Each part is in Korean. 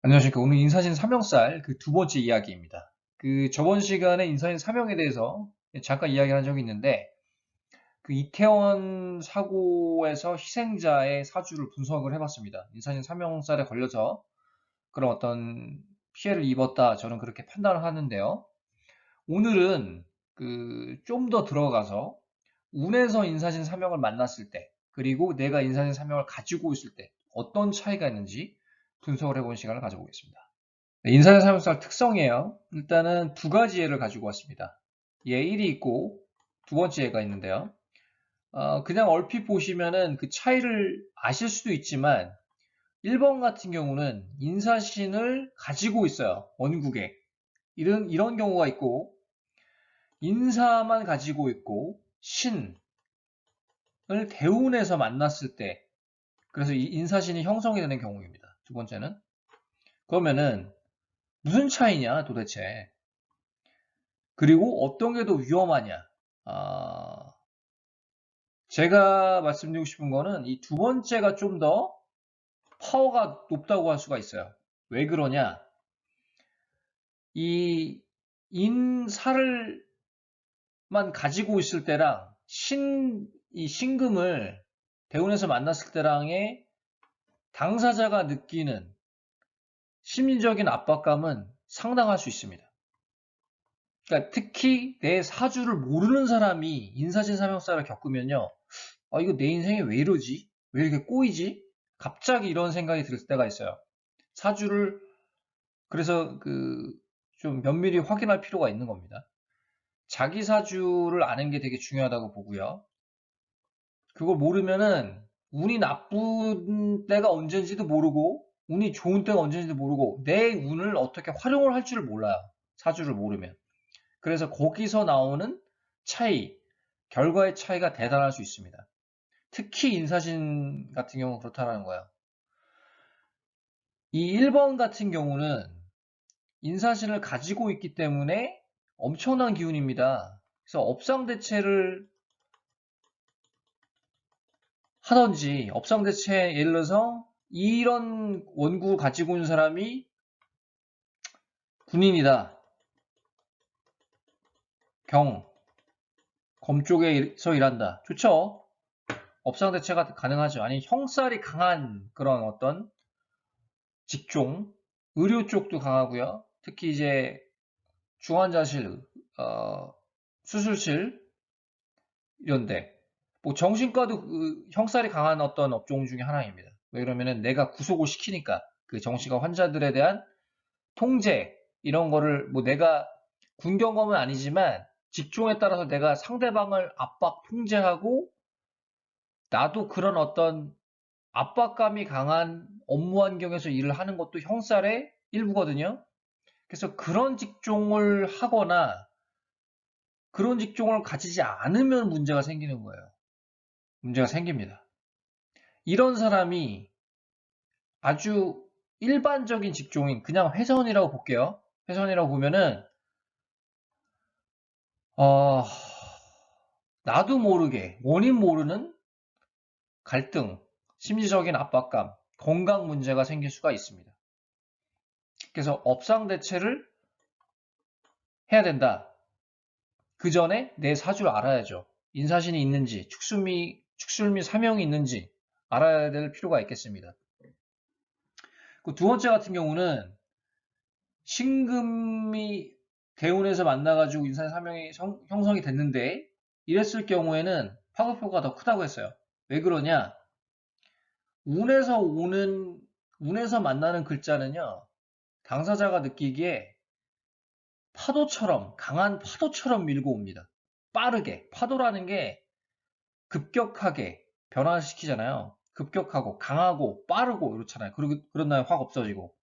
안녕하십니까. 오늘 인사신 삼형살 그 두 번째 이야기입니다. 그 저번 시간에 인사신 삼형에 대해서 잠깐 이야기한 적이 있는데, 그 이태원 사고에서 희생자의 사주를 분석을 해봤습니다. 인사신 삼형살에 걸려서 그런 어떤 피해를 입었다, 저는 그렇게 판단을 하는데요. 오늘은 그 좀 더 들어가서 운에서 인사신 삼형을 만났을 때, 그리고 내가 인사신 삼형을 가지고 있을 때 어떤 차이가 있는지 분석을 해보는 시간을 가져보겠습니다. 네, 인사의 사용살 특성이에요. 일단은 두 가지 예를 가지고 왔습니다. 예 1이 있고 두 번째 예가 있는데요. 그냥 얼핏 보시면은 그 차이를 아실 수도 있지만 1번 같은 경우는 인사신을 가지고 있어요. 원국에. 이런 경우가 있고, 인사만 가지고 있고 신을 대운에서 만났을 때, 그래서 이 인사신이 형성이 되는 경우입니다. 두 번째는. 그러면은 무슨 차이냐 도대체. 그리고 어떤 게 더 위험하냐? 아, 제가 말씀드리고 싶은 거는 이 두 번째가 좀 더 파워가 높다고 할 수가 있어요. 왜 그러냐? 이 인사를만 가지고 있을 때랑 이 신금을 대운에서 만났을 때랑의 당사자가 느끼는 심리적인 압박감은 상당할 수 있습니다. 그러니까 특히 내 사주를 모르는 사람이 인사신 삼형사를 겪으면요. 이거 내 인생에 왜 이러지? 왜 이렇게 꼬이지? 갑자기 이런 생각이 들 때가 있어요. 사주를 그래서 그 좀 면밀히 확인할 필요가 있는 겁니다. 자기 사주를 아는 게 되게 중요하다고 보고요. 그걸 모르면은 운이 나쁜 때가 언제인지도 모르고 운이 좋은 때가 언제인지도 모르고 내 운을 어떻게 활용을 할 줄을 몰라요. 사주를 모르면. 그래서 거기서 나오는 차이, 결과의 차이가 대단할 수 있습니다. 특히 인사신 같은 경우는 그렇다는 거예요. 이 1번 같은 경우는 인사신을 가지고 있기 때문에 엄청난 기운입니다. 그래서 업상대체를 하든지, 업상대체 예를 들어서 이런 원구를 가지고 있는 사람이 군인이다. 검 쪽에서 일한다. 좋죠? 업상대체가 가능하죠. 아니, 형살이 강한 그런 어떤 직종, 의료 쪽도 강하고요. 특히 이제 중환자실, 어, 수술실 이런데 뭐 정신과도 그 형살이 강한 어떤 업종 중에 하나입니다. 왜 그러면은 내가 구속을 시키니까 그 정신과 환자들에 대한 통제 이런 거를 뭐 내가 군 경험은 아니지만 직종에 따라서 내가 상대방을 압박 통제하고 나도 그런 어떤 압박감이 강한 업무 환경에서 일을 하는 것도 형살의 일부거든요. 그래서 그런 직종을 하거나 그런 직종을 가지지 않으면 문제가 생기는 거예요. 문제가 생깁니다. 이런 사람이 아주 일반적인 직종인 그냥 회사원이라고 볼게요. 회사원이라고 보면은 어, 나도 모르게 원인 모르는 갈등, 심리적인 압박감, 건강 문제가 생길 수가 있습니다. 그래서 업상 대체를 해야 된다. 그 전에 내 사주를 알아야죠. 인사신이 있는지, 축술미 사명이 있는지 알아야 될 필요가 있겠습니다. 그 두 번째 같은 경우는 신금이 대운에서 만나가지고 인사의 사명이 형성이 됐는데 이랬을 경우에는 파급효과가 더 크다고 했어요. 왜 그러냐? 운에서 만나는 글자는요, 당사자가 느끼기에 파도처럼, 강한 파도처럼 밀고 옵니다. 빠르게. 파도라는 게 급격하게 변화시키잖아요. 급격하고, 강하고, 빠르고, 이렇잖아요. 그리고, 그런 다음에 확 없어지고.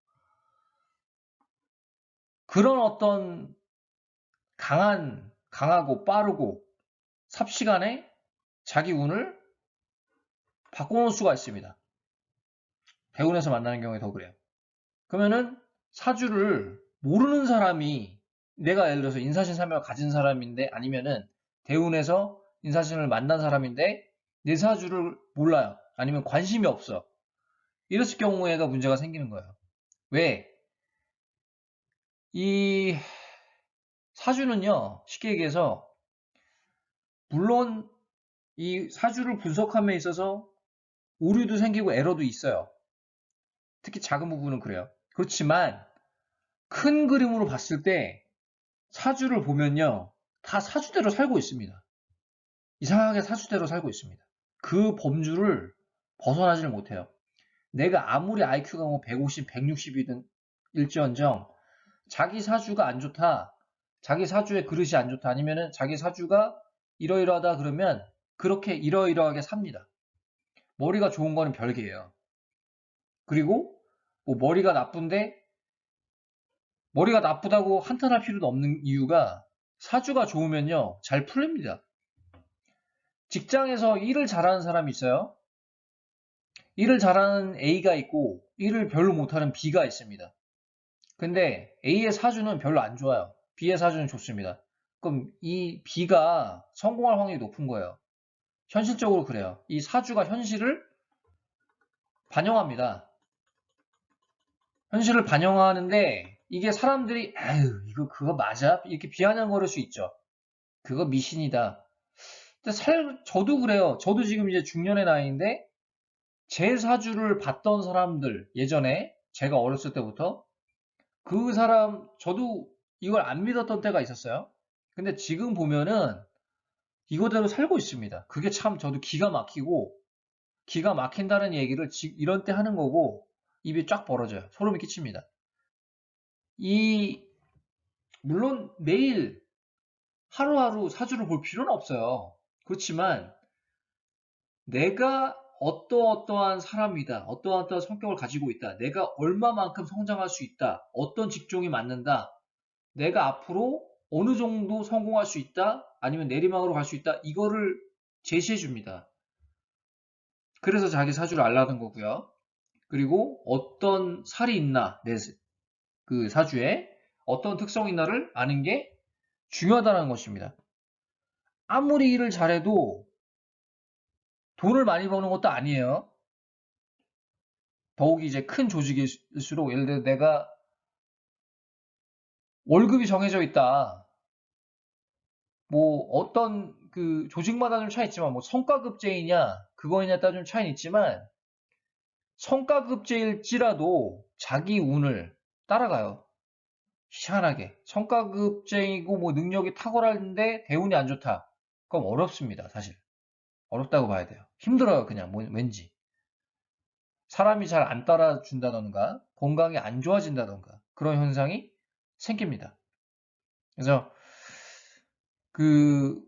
그런 어떤 강하고, 빠르고, 삽시간에 자기 운을 바꿔놓을 수가 있습니다. 대운에서 만나는 경우에 더 그래요. 그러면은 사주를 모르는 사람이 내가 예를 들어서 인사신 사명을 가진 사람인데 아니면은 대운에서 인사신을 만난 사람인데 내 사주를 몰라요. 아니면 관심이 없어. 이랬을 경우에가 문제가 생기는 거예요. 왜? 이 사주는요, 쉽게 얘기해서, 물론 이 사주를 분석함에 있어서 오류도 생기고 에러도 있어요. 특히 작은 부분은 그래요. 그렇지만 큰 그림으로 봤을 때 사주를 보면요, 다 사주대로 살고 있습니다. 이상하게 사주대로 살고 있습니다. 그 범주를 벗어나지를 못해요. 내가 아무리 IQ가 뭐 150, 160이든 일지언정 자기 사주가 안 좋다, 자기 사주의 그릇이 안 좋다, 아니면은 자기 사주가 이러이러하다 그러면 그렇게 이러이러하게 삽니다. 머리가 좋은 거는 별개예요. 그리고 뭐 머리가 나쁘다고 한탄할 필요도 없는 이유가 사주가 좋으면요, 잘 풀립니다. 직장에서 일을 잘하는 사람이 있어요. 일을 잘하는 A가 있고 일을 별로 못하는 B가 있습니다. 근데 A의 사주는 별로 안 좋아요. B의 사주는 좋습니다. 그럼 이 B가 성공할 확률이 높은 거예요. 현실적으로 그래요. 이 사주가 현실을 반영합니다. 현실을 반영하는데 이게 사람들이 에휴 이거 그거 맞아? 이렇게 비아냥거릴 수 있죠. 그거 미신이다. 근데 저도 그래요. 저도 지금 이제 중년의 나이인데 제 사주를 봤던 사람들 예전에 제가 어렸을 때부터 그 사람 저도 이걸 안 믿었던 때가 있었어요. 근데 지금 보면은 이거대로 살고 있습니다. 그게 참 저도 기가 막히고 기가 막힌다는 얘기를 이런 때 하는 거고 입이 쫙 벌어져요. 소름이 끼칩니다. 이 물론 매일 하루하루 사주를 볼 필요는 없어요. 그렇지만 내가 어떠어떠한 사람이다. 어떠어떠한 성격을 가지고 있다. 내가 얼마만큼 성장할 수 있다. 어떤 직종이 맞는다. 내가 앞으로 어느 정도 성공할 수 있다. 아니면 내리막으로 갈 수 있다. 이거를 제시해 줍니다. 그래서 자기 사주를 알라는 거고요. 그리고 어떤 살이 있나, 그 사주에 어떤 특성이 있나를 아는 게 중요하다는 것입니다. 아무리 일을 잘해도 돈을 많이 버는 것도 아니에요. 더욱이 이제 큰 조직일수록 예를 들어 내가 월급이 정해져 있다. 뭐 어떤 그 조직마다 좀 차이 있지만 뭐 성과급제이냐 그거이냐에 따라 좀 차이는 있지만 성과급제일지라도 자기 운을 따라가요. 희한하게 성과급제이고 뭐 능력이 탁월한데 대운이 안 좋다. 그럼 어렵습니다. 사실 어렵다고 봐야 돼요. 힘들어요. 그냥 왠지 사람이 잘 안 따라준다던가 건강이 안 좋아진다던가 그런 현상이 생깁니다. 그래서 그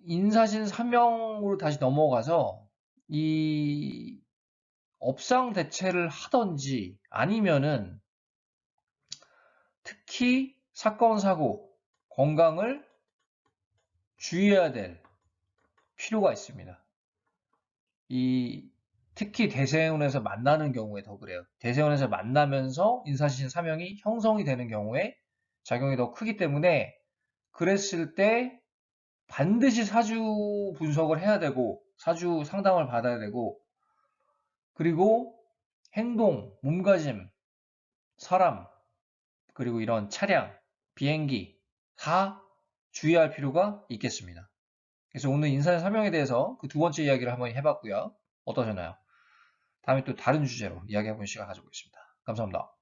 인사신 사명으로 다시 넘어가서 이 업상 대체를 하던지 아니면은 특히 사건 사고 건강을 주의해야 될 필요가 있습니다. 특히 대세운에서 만나는 경우에 더 그래요. 대세운에서 만나면서 인사신 사명이 형성이 되는 경우에 작용이 더 크기 때문에 그랬을 때 반드시 사주 분석을 해야 되고 사주 상담을 받아야 되고 그리고 행동, 몸가짐, 사람, 그리고 이런 차량, 비행기 다 주의할 필요가 있겠습니다. 그래서 오늘 인사의 사명에 대해서 그 두 번째 이야기를 한번 해봤고요. 어떠셨나요? 다음에 또 다른 주제로 이야기해보는 시간 가져보겠습니다. 감사합니다.